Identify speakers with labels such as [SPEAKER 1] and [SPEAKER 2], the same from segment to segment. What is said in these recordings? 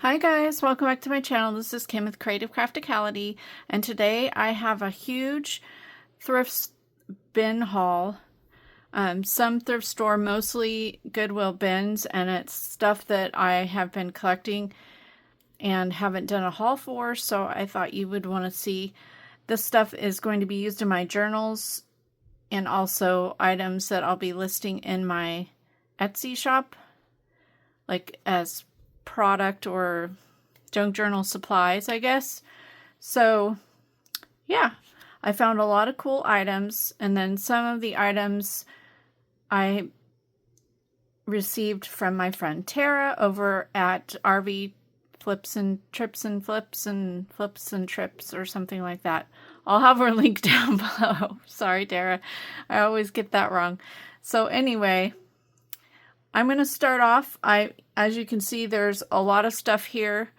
[SPEAKER 1] Hi guys, welcome back to my channel. This is Kim with Creative Crafticality, and today I have a huge thrift bin haul. Some thrift store, mostly Goodwill bins, and it's stuff that I have been collecting and haven't done a haul for, so I thought you would want to see. This stuff is going to be used in my journals and also items that I'll be listing in my Etsy shop, like as product or junk journal supplies, I guess. So yeah, I found a lot of cool items, and then some of the items I received from my friend Tara over at RV Flips and Trips and Flips and Flips and Trips or something like that. I'll have her link down below. Sorry, Tara. I always get that wrong. So anyway, I'm going to start off. As you can see, there's a lot of stuff here.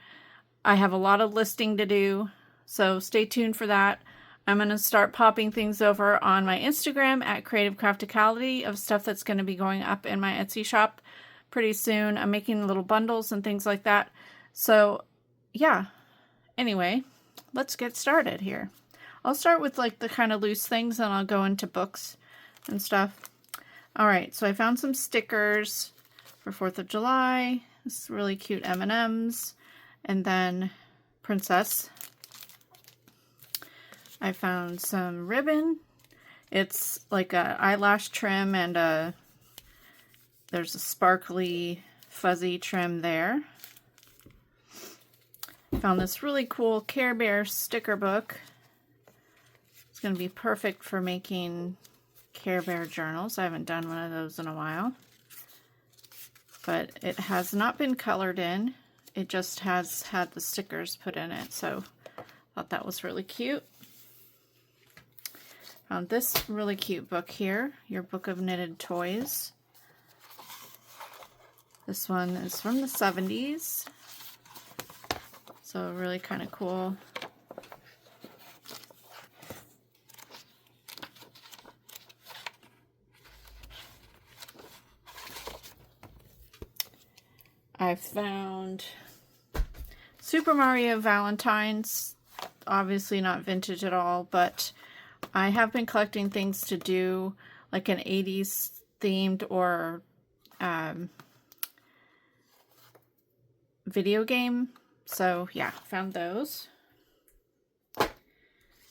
[SPEAKER 1] I have a lot of listing to do, so stay tuned for that. I'm going to start popping things over on my Instagram at Creative Crafticality of stuff that's going to be going up in my Etsy shop pretty soon. I'm making little bundles and things like that. So yeah, anyway, let's get started here. I'll start with like the kind of loose things, and I'll go into books and stuff. Alright, so I found some stickers for 4th of July. This really cute M&Ms. And then Princess. I found some ribbon. It's like a eyelash trim, and there's a sparkly fuzzy trim there. Found this really cool Care Bear sticker book. It's going to be perfect for making Care Bear journals. I haven't done one of those in a while, but it has not been colored in. It just has had the stickers put in it, so I thought that was really cute. Found this really cute book here, Your Book of Knitted Toys. This one is from the 70s, so really kind of cool. I found Super Mario Valentine's, obviously not vintage at all, but I have been collecting things to do like an 80s themed or video game. So yeah, found those.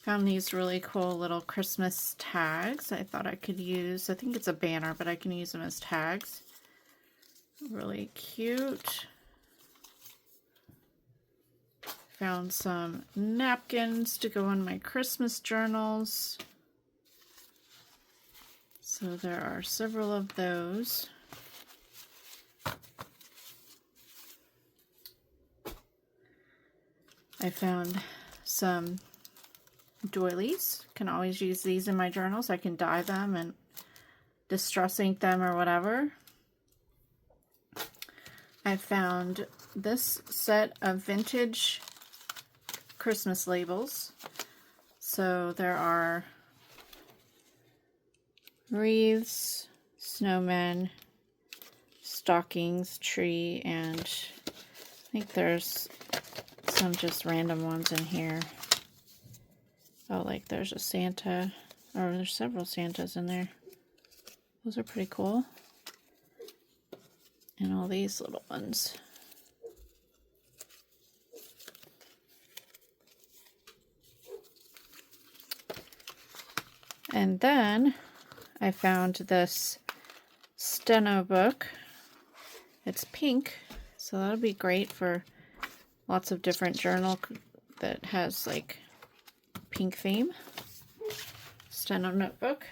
[SPEAKER 1] Found these really cool little Christmas tags I thought I could use. I think it's a banner, but I can use them as tags. Really cute. Found some napkins to go in my Christmas journals. So there are several of those. I found some doilies. Can always use these in my journals. I can dye them and distress ink them or whatever. I found this set of vintage Christmas labels. So there are wreaths, snowmen, stockings, tree, and I think there's some just random ones in here. Oh, like there's a Santa, or there's several Santas in there. Those are pretty cool. And all these little ones. And then I found this steno book. It's pink, so that'll be great for lots of different journal that has like pink theme. Steno notebook.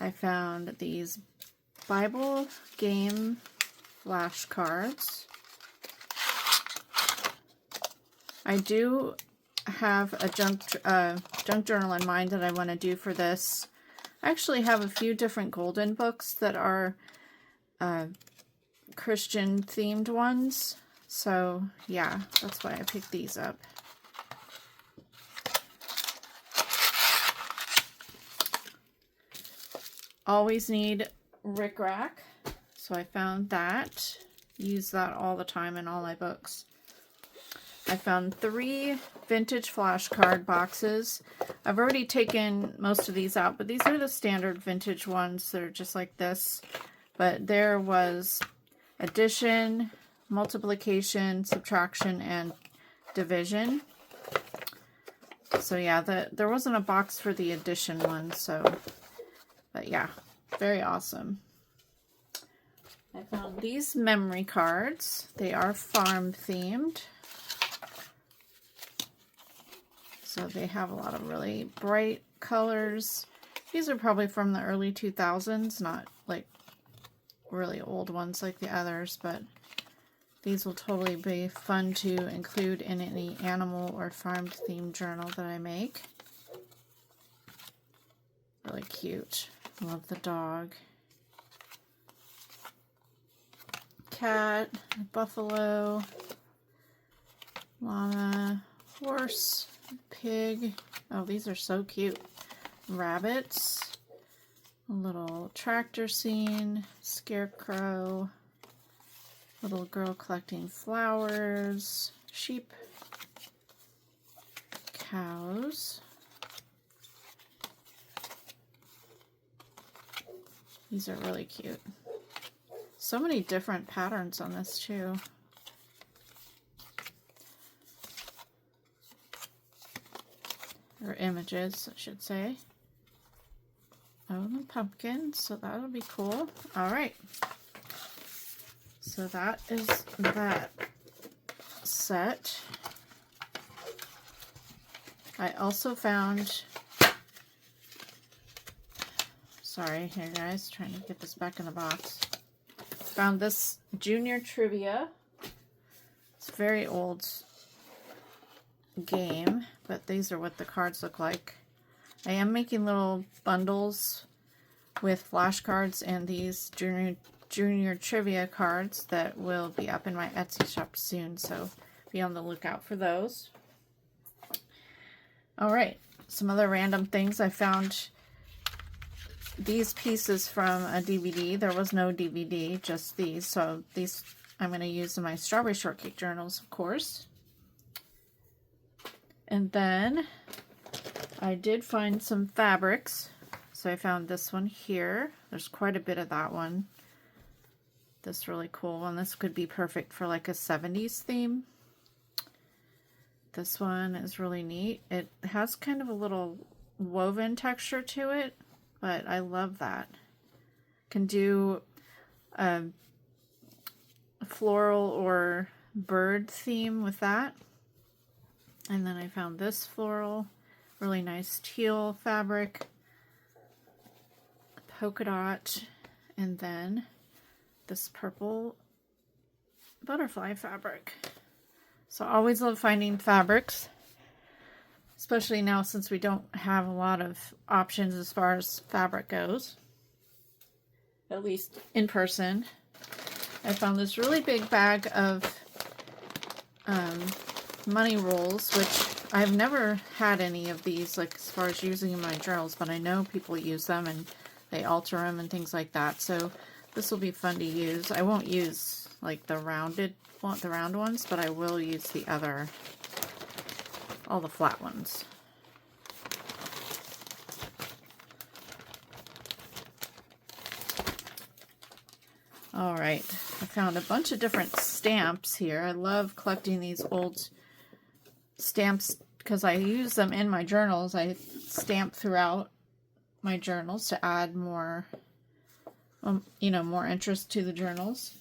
[SPEAKER 1] I found these Bible game flashcards. I do have a junk journal in mind that I want to do for this. I actually have a few different golden books that are Christian themed ones. So yeah, that's why I picked these up. Always need rickrack. So I found that. Use that all the time in all my books. I found 3 vintage flashcard boxes. I've already taken most of these out, but these are the standard vintage ones. They're just like this. But there was addition, multiplication, subtraction, and division. So yeah, there wasn't a box for the addition one, so, but yeah, very awesome. I found these memory cards. They are farm themed. So they have a lot of really bright colors. These are probably from the early 2000s, not like really old ones like the others, but these will totally be fun to include in any animal or farm themed journal that I make. Really cute. Love the dog. Cat, buffalo, llama, horse, pig. Oh, these are so cute. Rabbits, a little tractor scene, scarecrow, little girl collecting flowers, sheep, cows. These are really cute. So many different patterns on this too. Or images, I should say. Oh, the pumpkin, so that'll be cool. All right. So that is that set. I also found, sorry here guys, trying to get this back in the box. Found this Junior Trivia. It's a very old game, but these are what the cards look like. I am making little bundles with flashcards and these Junior Trivia cards that will be up in my Etsy shop soon, so be on the lookout for those. Alright, some other random things. I found these pieces from a DVD. There was no DVD, just these. So these I'm going to use in my strawberry shortcake journals, of course. And then I did find some fabrics. So I found this one here. There's quite a bit of that one. This really cool one. This could be perfect for like a 70s theme. This one is really neat. It has kind of a little woven texture to it, but I love that. Can do a floral or bird theme with that. And then I found this floral, really nice teal fabric, polka dot, and then this purple butterfly fabric. So I always love finding fabrics, especially now since we don't have a lot of options as far as fabric goes, at least in person. I found this really big bag of money rolls, which I've never had any of these, like as far as using in my journals, but I know people use them and they alter them and things like that. So this will be fun to use. I won't use like the round ones, but I will use the other, all the flat ones. All right, I found a bunch of different stamps here. I love collecting these old stamps because I use them in my journals. I stamp throughout my journals to add more, more interest to the journals.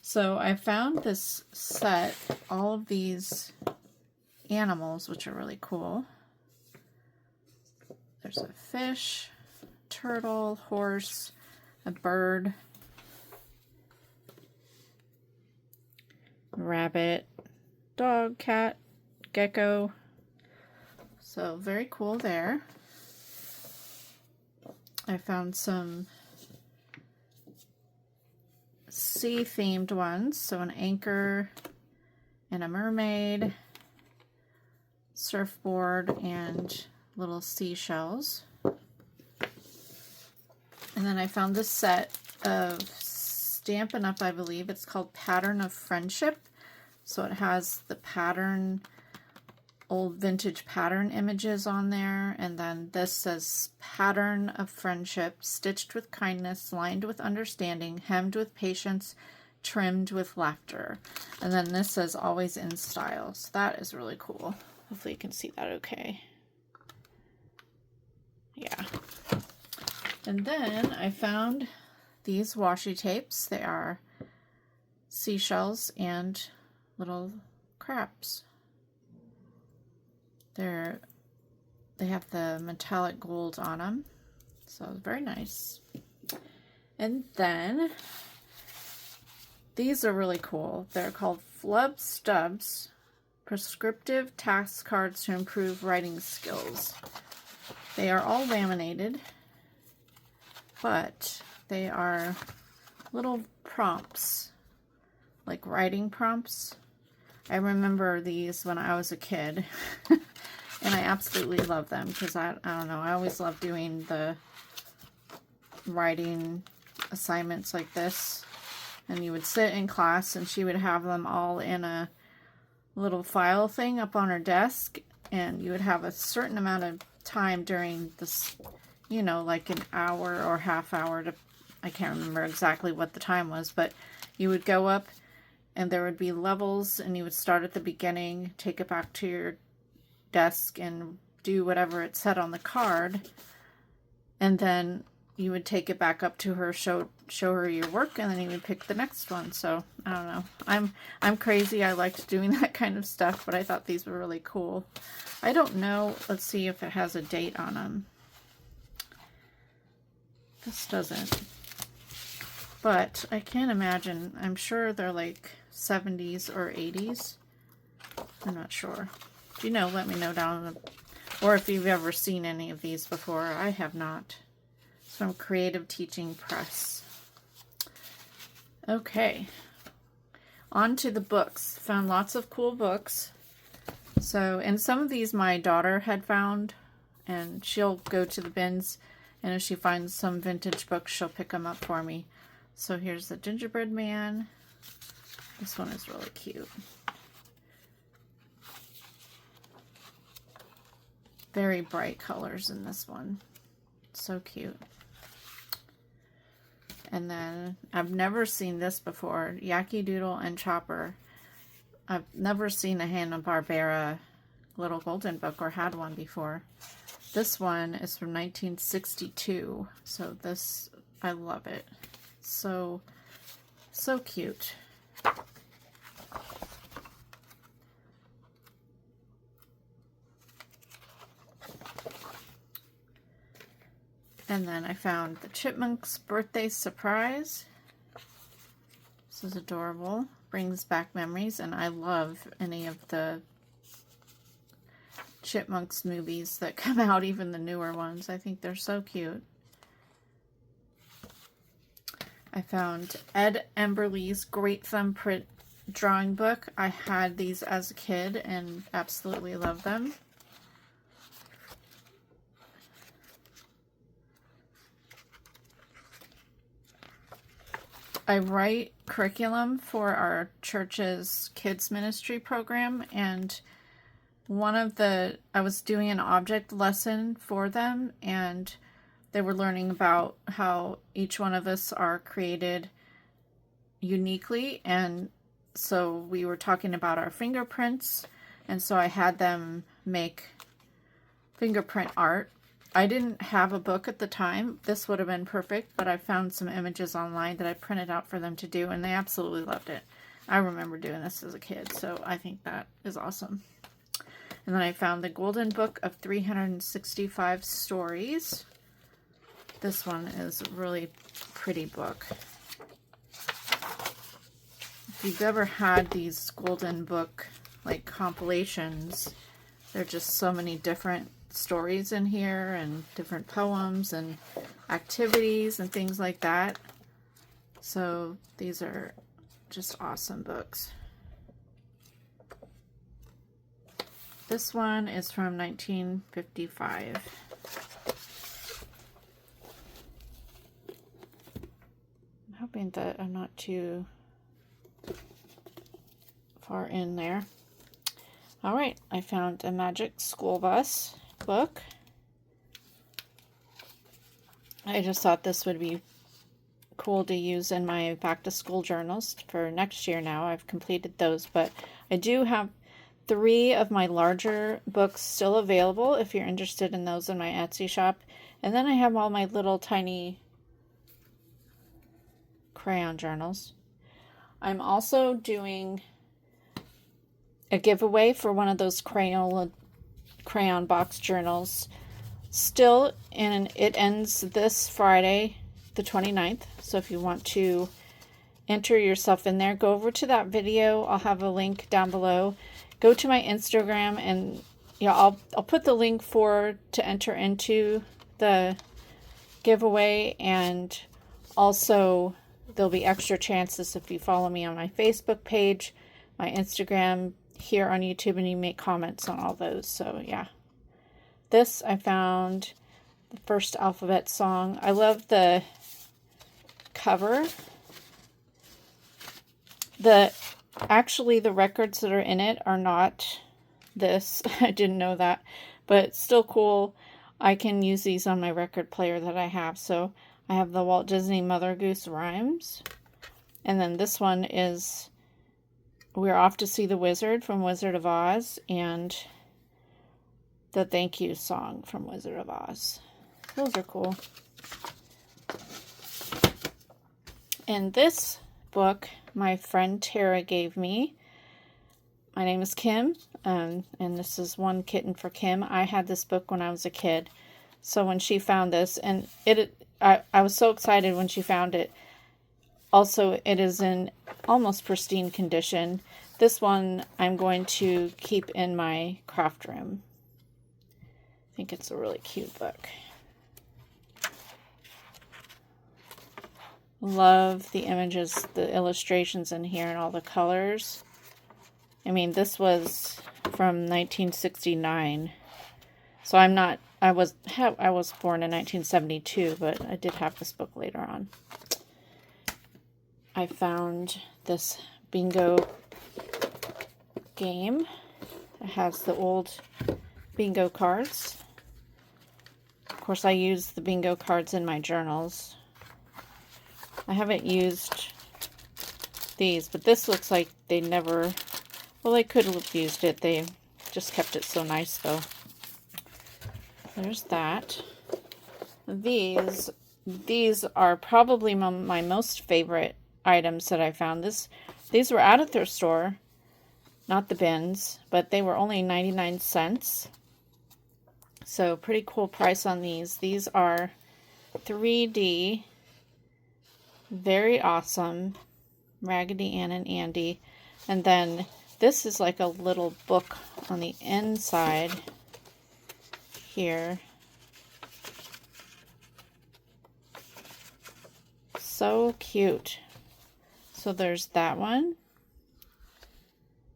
[SPEAKER 1] So I found this set, all of these animals, which are really cool. There's a fish, turtle, horse, a bird, rabbit, dog, cat, gecko. So very cool there. I found some sea themed ones, so an anchor and a mermaid, surfboard, and little seashells. And then I found this set of Stampin' Up, I believe. It's called Pattern of Friendship. So it has the pattern, old vintage pattern images on there. And then this says Pattern of Friendship, stitched with kindness, lined with understanding, hemmed with patience, trimmed with laughter. And then this says always in style. So that is really cool. Hopefully you can see that okay. Yeah. And then I found these washi tapes. They are seashells and little crabs. They have the metallic gold on them. So very nice. And then these are really cool. They're called Flub Stubs, prescriptive task cards to improve writing skills. They are all laminated, but they are little prompts, like writing prompts. I remember these when I was a kid, and I absolutely love them because I don't know, I always love doing the writing assignments like this. And you would sit in class and she would have them all in a little file thing up on her desk, and you would have a certain amount of time during this, you know, like an hour or half hour to, I can't remember exactly what the time was, but you would go up and there would be levels and you would start at the beginning, take it back to your desk and do whatever it said on the card, and then you would take it back up to her, show her your work, and then you would pick the next one. So I don't know, I'm crazy. I liked doing that kind of stuff, but I thought these were really cool. I don't know, let's see if it has a date on them. This doesn't, but I can't imagine. I'm sure they're like 70s or 80s. I'm not sure. If you know, let me know down in the, or if you've ever seen any of these before. I have not. It's from Creative Teaching Press. Okay, on to the books. Found lots of cool books. So, and some of these my daughter had found, and she'll go to the bins, and if she finds some vintage books, she'll pick them up for me. So here's the Gingerbread Man. This one is really cute. Very bright colors in this one. So cute. And then, I've never seen this before, Yankee Doodle and Chopper. I've never seen a Hanna-Barbera little golden book or had one before. This one is from 1962, so this, I love it. So cute. And then I found the Chipmunk's Birthday Surprise. This is adorable. Brings back memories, and I love any of the Chipmunks movies that come out, even the newer ones. I think they're so cute. I found Ed Emberley's Great Thumbprint drawing book. I had these as a kid and absolutely love them. I write curriculum for our church's kids ministry program, and I was doing an object lesson for them, and they were learning about how each one of us are created uniquely, and so we were talking about our fingerprints, and so I had them make fingerprint art. I didn't have a book at the time. This would have been perfect, but I found some images online that I printed out for them to do, and they absolutely loved it. I remember doing this as a kid, so I think that is awesome. And then I found the Golden Book of 365 Stories. This one is a really pretty book. If you've ever had these Golden Book like compilations, there are just so many different stories in here and different poems and activities and things like that. So these are just awesome books. This one is from 1955. I'm hoping that I'm not too far in there. All right, I found a Magic School Bus book. I just thought this would be cool to use in my back to school journals for next year now. I've completed those, but I do have 3 of my larger books still available if you're interested in those in my Etsy shop. And then I have all my little tiny crayon journals. I'm also doing a giveaway for one of those crayon box journals still, and it ends this Friday the 29th. So if you want to enter yourself in there, go over to that video. I'll have a link down below. Go to my Instagram, and I'll put the link to enter into the giveaway, and also there'll be extra chances if you follow me on my Facebook page, my Instagram, here on YouTube, and you make comments on all those. So yeah, this I found the first alphabet song. I love the cover. Actually, the records that are in it are not this. I didn't know that, but it's still cool. I can use these on my record player that I have. So I have the Walt Disney Mother Goose Rhymes, and then this one is We're Off to See the Wizard from Wizard of Oz, and the Thank You song from Wizard of Oz. Those are cool. And this book my friend Tara gave me. My name is Kim, and this is One Kitten for Kim. I had this book when I was a kid, so when she found this, and I was so excited when she found it. Also, it is in almost pristine condition. This one I'm going to keep in my craft room. I think it's a really cute book. Love the images, the illustrations in here, and all the colors. I mean, this was from 1969. So I was born in 1972, but I did have this book later on. I found this bingo game. It has the old bingo cards. Of course, I use the bingo cards in my journals. I haven't used these, but this looks like they never, well, they could have used it. They just kept it so nice, though. There's that. These are probably my most favorite items that I found. These were at a thrift store, not the bins, but they were only 99 cents. So pretty cool price on these. These are 3D, very awesome, Raggedy Ann and Andy. And then this is like a little book on the inside here. So cute. So there's that one.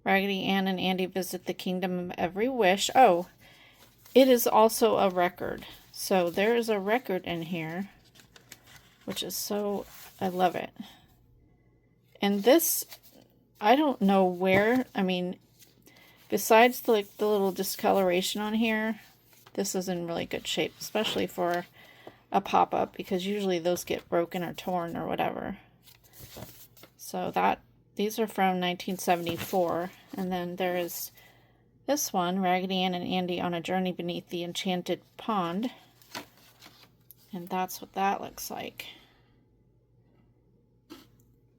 [SPEAKER 1] Raggedy Ann and Andy Visit the Kingdom of Every Wish. Oh, it is also a record. So there is a record in here, which is so, I love it. And this, I don't know where, I mean, besides the little discoloration on here, this is in really good shape, especially for a pop-up, because usually those get broken or torn or whatever. So these are from 1974. And then there is this one, Raggedy Ann and Andy on a Journey Beneath the Enchanted Pond. And that's what that looks like.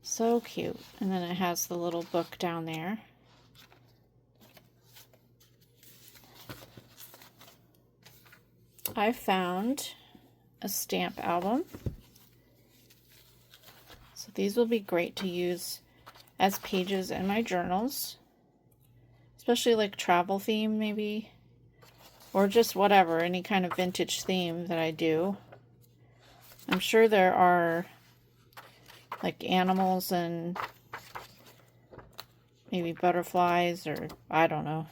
[SPEAKER 1] So cute. And then it has the little book down there. I found a stamp album. So these will be great to use as pages in my journals, especially like travel theme maybe, or just whatever, any kind of vintage theme that I do. I'm sure there are like animals and maybe butterflies, or I don't know.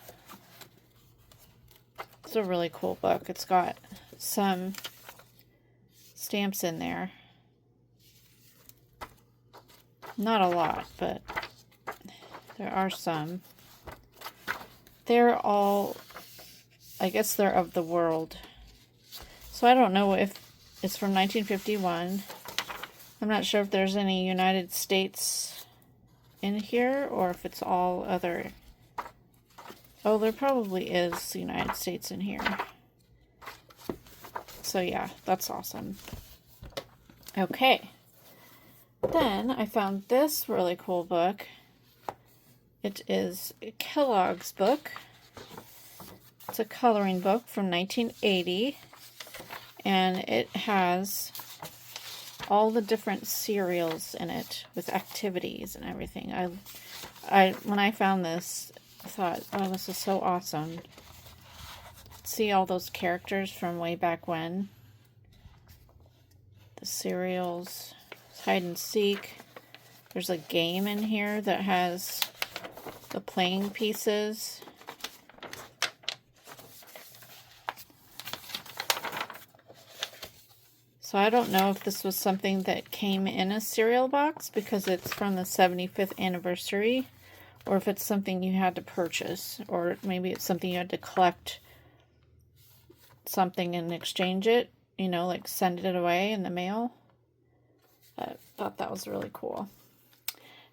[SPEAKER 1] It's a really cool book. It's got some stamps in there. Not a lot, but there are some. They're all, I guess they're of the world. So I don't know if it's from 1951. I'm not sure if there's any United States in here or if it's all other. Oh, there probably is United States in here. So yeah, that's awesome. Okay. Then I found this really cool book. It is Kellogg's book. It's a coloring book from 1980. And it has all the different cereals in it with activities and everything. When I found this, I thought, oh, this is so awesome. See all those characters from way back when. The cereals, hide and seek. There's a game in here that has the playing pieces. So I don't know if this was something that came in a cereal box because it's from the 75th anniversary, or if it's something you had to purchase, or maybe it's something you had to collect something and exchange it, you know, like send it away in the mail. I thought that was really cool.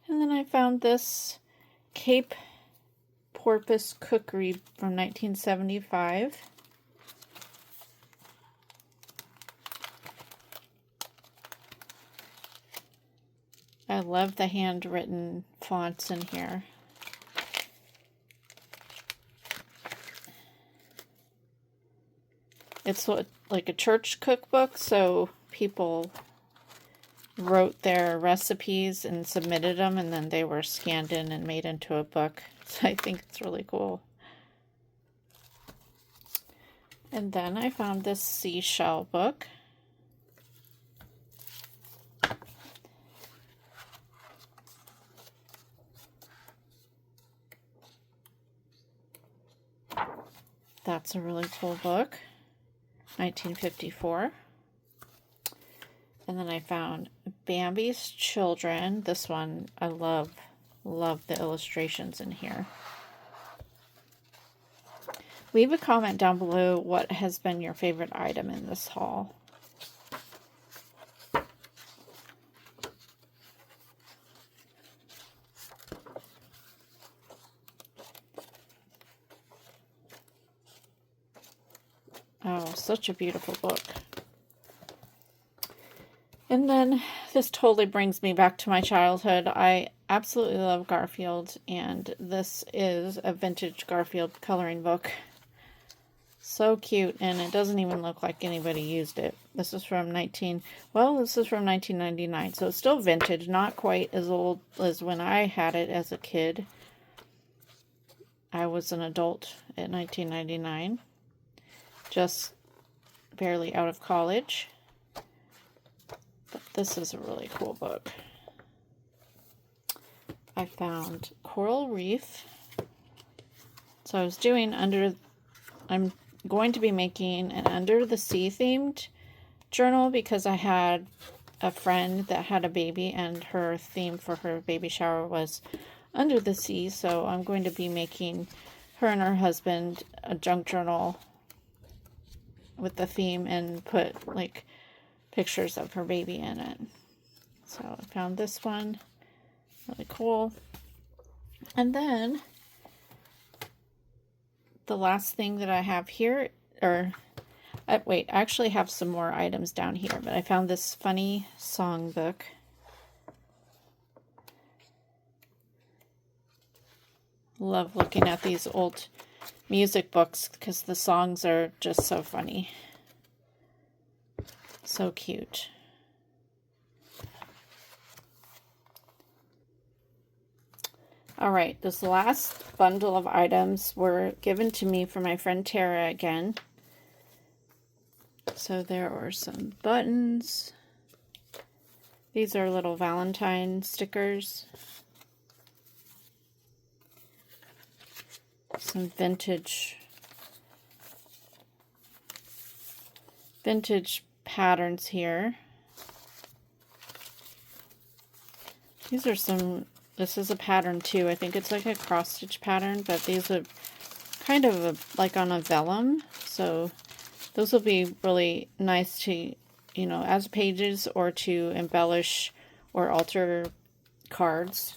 [SPEAKER 1] And then I found this Cape Porpoise Cookery from 1975. I love the handwritten fonts in here. It's like a church cookbook, so people wrote their recipes and submitted them, and then they were scanned in and made into a book. So I think it's really cool. And then I found this seashell book. That's a really cool book. 1954. And then I found Bambi's Children. This one, I love the illustrations in here. Leave a comment down below what has been your favorite item in this haul. Oh, such a beautiful book. And then this totally brings me back to my childhood. I absolutely love Garfield, and this is a vintage Garfield coloring book. So cute, and it doesn't even look like anybody used it. This is from 1999, so it's still vintage, not quite as old as when I had it as a kid. I was an adult at 1999. Just barely out of college. But this is a really cool book. I found Coral Reef. So I was doing I'm going to be making an Under the Sea themed journal because I had a friend that had a baby and her theme for her baby shower was Under the Sea. So I'm going to be making her and her husband a junk journal with the theme and put like pictures of her baby in it. So I found this one really cool. And then the last thing that I have here, wait, I actually have some more items down here, but I found this funny song book. Love looking at these old music books because the songs are just so funny. So cute. All right, this last bundle of items were given to me from my friend Tara again. So there are some buttons. These are little Valentine stickers. Some vintage patterns here. These are some, this is a pattern too. I think it's like a cross stitch pattern, but these are kind of like on a vellum. So those will be really nice to, you know, as pages or to embellish or alter cards.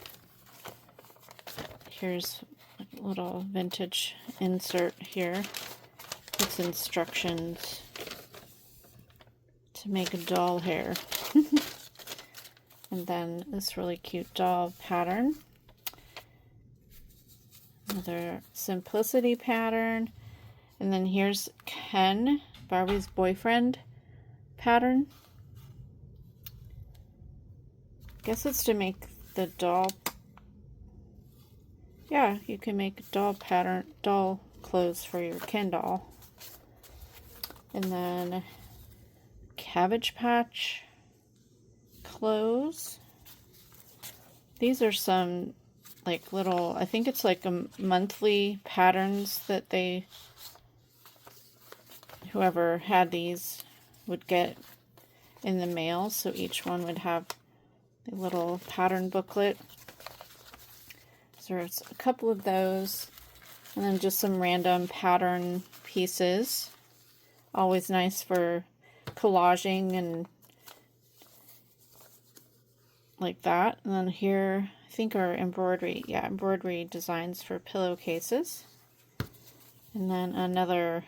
[SPEAKER 1] Here's a little vintage insert here. It's instructions to make a doll hair. And then this really cute doll pattern. Another simplicity pattern. And then here's Ken, Barbie's boyfriend pattern. Guess it's to make the doll. Yeah, you can make doll pattern, doll clothes for your Ken doll. And then Cabbage Patch clothes. These are some like little, I think it's like a monthly patterns that they, whoever had these would get in the mail. So each one would have a little pattern booklet. So there's a couple of those, and then just some random pattern pieces. Always nice for collaging and like that. And then here, I think are embroidery, yeah, embroidery designs for pillowcases. And then another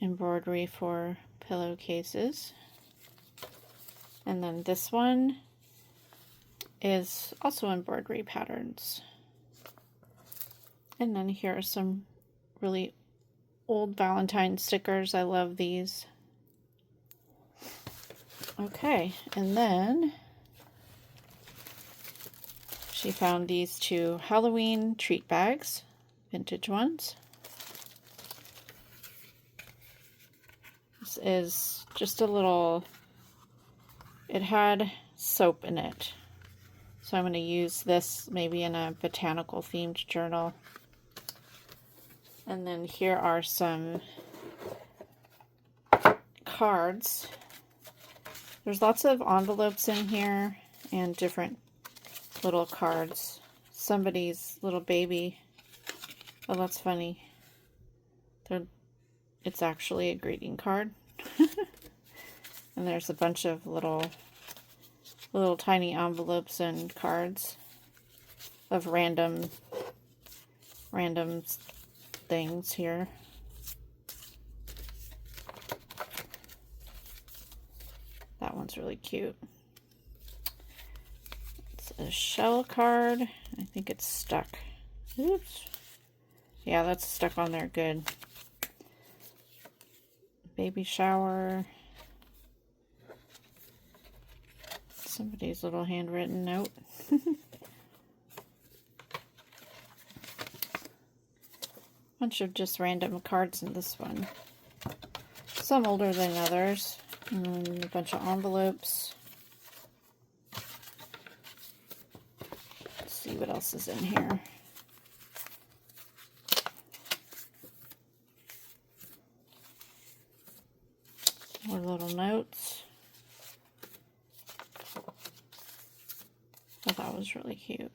[SPEAKER 1] embroidery for pillowcases. And then this one is also embroidery patterns. And then here are some really old Valentine stickers. I love these. Okay, and then she found these two Halloween treat bags, vintage ones. This is just a little, it had soap in it. So I'm going to use this maybe in a botanical themed journal. And then here are some cards. There's lots of envelopes in here and different little cards. Somebody's little baby. Oh, that's funny. It's actually a greeting card. And there's a bunch of little tiny envelopes and cards of random things here. That one's really cute. It's a shell card. I think it's stuck. Oops. Yeah, that's stuck on there good. Baby shower. Somebody's little handwritten note. Bunch of just random cards in this one. Some older than others. And then a bunch of envelopes. Let's see what else is in here. More little notes. Oh, that was really cute.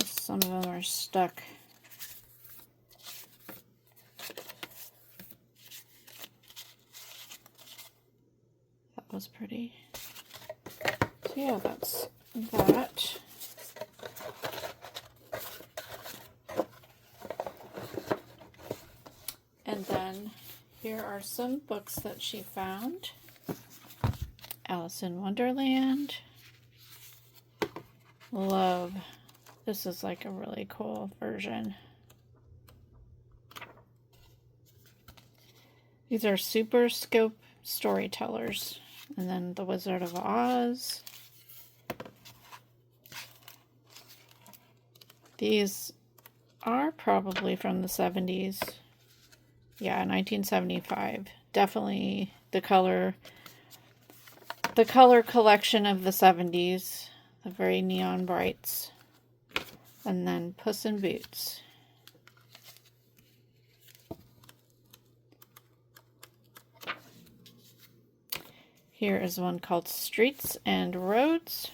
[SPEAKER 1] Some of them are stuck. That was pretty. So yeah, that's that. And then here are some books that she found. Alice in Wonderland. Love. This is like a really cool version. These are Super Scope Storytellers. And then The Wizard of Oz. These are probably from the 70s. Yeah, 1975. Definitely the color collection of the 70s. The very neon brights. And then Puss in Boots. Here is one called Streets and Roads.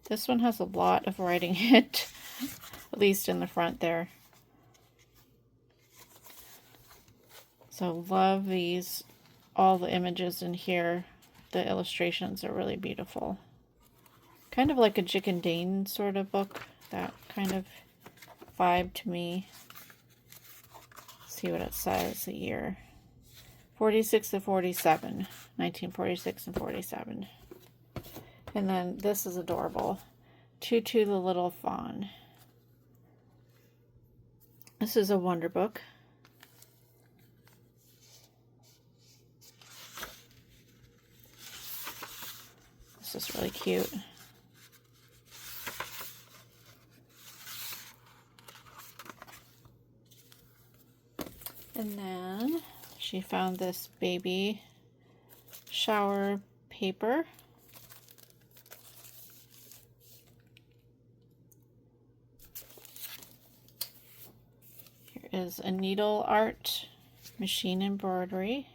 [SPEAKER 1] This one has a lot of writing in it, at least in the front there. So love these, all the images in here. The illustrations are really beautiful. Kind of like a Jick and Dane sort of book, that kind of vibe to me. Let's see what it says, the year. 46 to 47, 1946 and 47. And then this is adorable. Tutu the Little Fawn. This is a wonder book. This is really cute. And then she found this baby shower paper. Here is a needle art machine embroidery.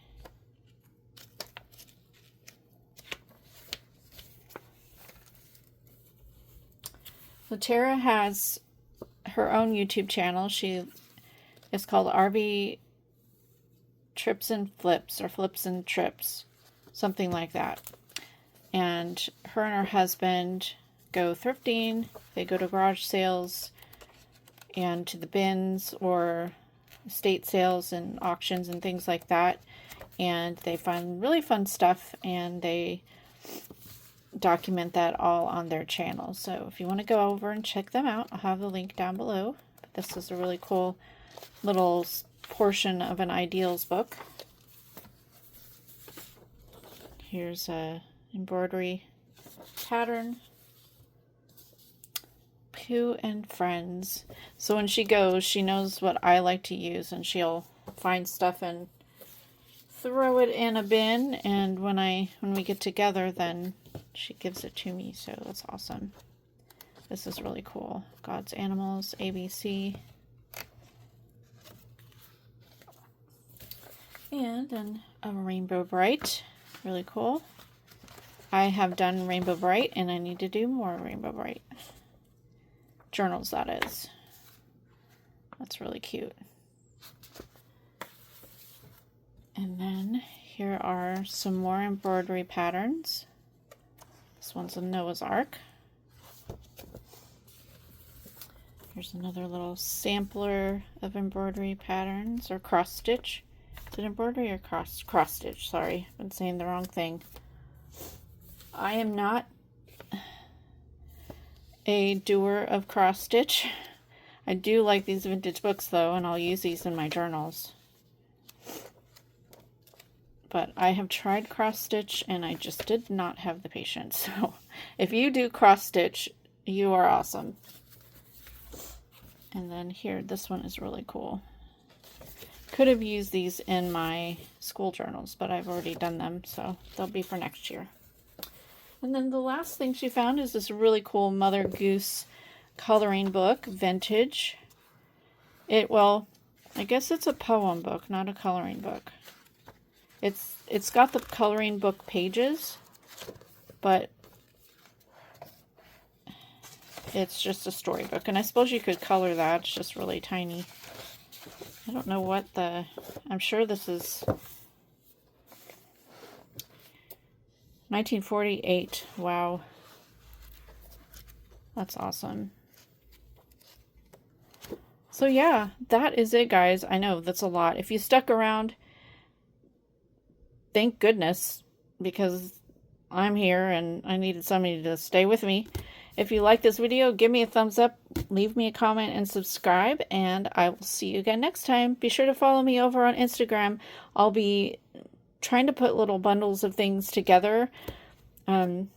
[SPEAKER 1] So Tara has her own YouTube channel. It's called RV Trips and Flips, or Flips and Trips, something like that. And her husband go thrifting. They go to garage sales and to the bins or estate sales and auctions and things like that. And they find really fun stuff, and they document that all on their channel. So if you want to go over and check them out, I'll have the link down below. But this is a really cool little portion of an ideals book. Here's a embroidery pattern. Pooh and Friends. So when she goes, she knows what I like to use, and she'll find stuff and throw it in a bin, and when we get together, then she gives it to me. So that's awesome. This is really cool. God's Animals, ABC. And then a Rainbow Bright. Really cool. I have done Rainbow Bright, and I need to do more Rainbow Bright. Journals, that is. That's really cute. And then here are some more embroidery patterns. This one's a Noah's Ark. Here's another little sampler of embroidery patterns, or cross stitch. Is it embroidery or cross stitch? Sorry, I've been saying the wrong thing. I am not a doer of cross stitch. I do like these vintage books though, and I'll use these in my journals. But I have tried cross stitch, and I just did not have the patience. So if you do cross stitch, you are awesome. And then here, this one is really cool. Could have used these in my school journals, but I've already done them, so they'll be for next year. And then the last thing she found is this really cool Mother Goose coloring book, vintage. Well, I guess it's a poem book, not a coloring book. It's got the coloring book pages, but it's just a storybook. And I suppose you could color that. It's just really tiny. I don't know what I'm sure this is 1948. Wow. That's awesome. So yeah, that is it, guys. I know that's a lot. If you stuck around, thank goodness, because I'm here and I needed somebody to stay with me. If you like this video, give me a thumbs up, leave me a comment, and subscribe, and I will see you again next time. Be sure to follow me over on Instagram. I'll be trying to put little bundles of things together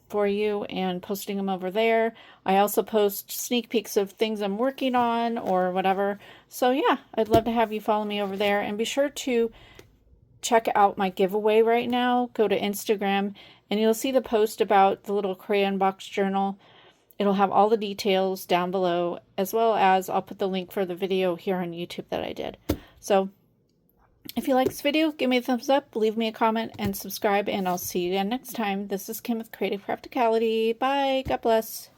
[SPEAKER 1] for you and posting them over there. I also post sneak peeks of things I'm working on or whatever. So yeah, I'd love to have you follow me over there, and be sure to check out my giveaway right now. Go to Instagram and you'll see the post about the little crayon box journal. It'll have all the details down below, as well as I'll put the link for the video here on YouTube that I did. So If you like this video, give me a thumbs up, leave me a comment, and subscribe, and I'll see you again next time. This is Kim with Creative Crafticality. Bye. God bless.